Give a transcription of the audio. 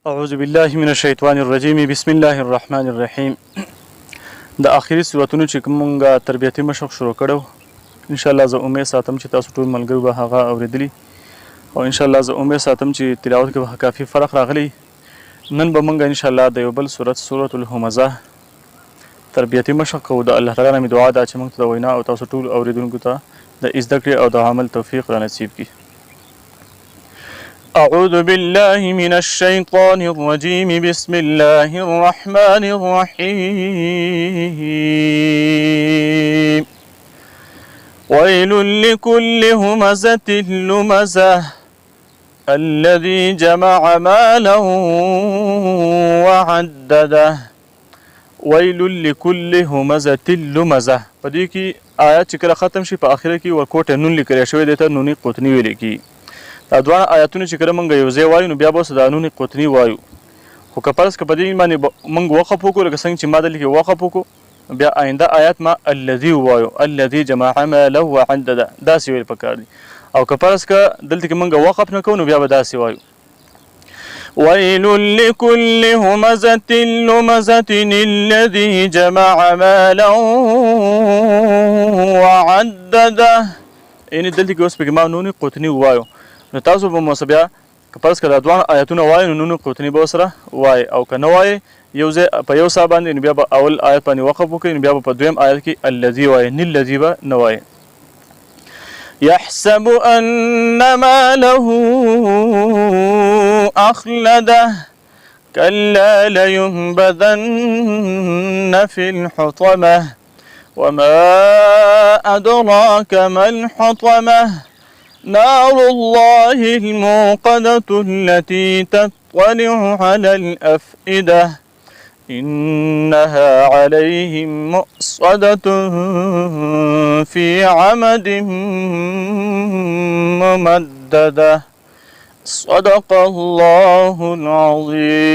اعوذ بالله من الشیطان الرجیم بسم الله الرحمن الرحیم. د اخري سورتونو چې کومه تربیتي مشق شروع کړو، ان شاء الله زه امید ساتم چې تاسو ټول ملګرو به هغه اوریدلی، او ان شاء الله زه امید ساتم چې تلاوت کې به کافي فرق راغلی. نن به موږ ان شاء الله د یو بل سورت الهمزه تربیتي مشق کوو. د الله تعالی نه مې دعا ده چې موږ ته د وینا او تاسو ټول اوریدونکو ته د زده کړې او د عمل توفیق را نصیب کړي. أعوذ بالله من الشيطان الرجيم بسم الله الرحمن الرحيم. ويل لكل همزة لمزة الذي جمع مالا وعدده. ويل لكل همزة لمزة. په دې کې آیات چې کله ختم شي په آخره کې ورکوټه نون لیکل شوی دی ته نونی قطنی ویل کېږي. دا دوه آیاتونه چې کله موږ یو ځای وایو نو بیا به اوس د نون قطني وایو، خو که فرض که په دې باندې موږ وقف وکړو لکه څنګه چې ما دلته کې وقف وکړو، بیا آینده آیات ما الذي وایو، الذي جمع ماله وعدده، داسې ویل پکار دي. او که فرض که دلته کې موږ وقف نه کوو نو بیا به داسې وایو. ويل لكل همزة لمزة الذي جمع مالا وعدده. یعنې دلته کې اوس پکې ما نون قطني ووایو نو تاسو به مو بیا که فرض که دا دوه آیتونه وایي نو نون قطني به ورسره وایي، او که نه وایي یو ځای په یو سا باندې نو بیا به اول آیت باندې وقف وکړئ نو بیا به په دویم آیت کې الذي وایي، نه الذي به نه وایي. يحسب أن ماله أخلده كلا لينبذن في الحطمة وما أدراك ما الحطمة نار الله الموقدة التي تطلع على الأفئدة إنها عليهم مؤصدة في عمد ممددة. صدق الله العظيم.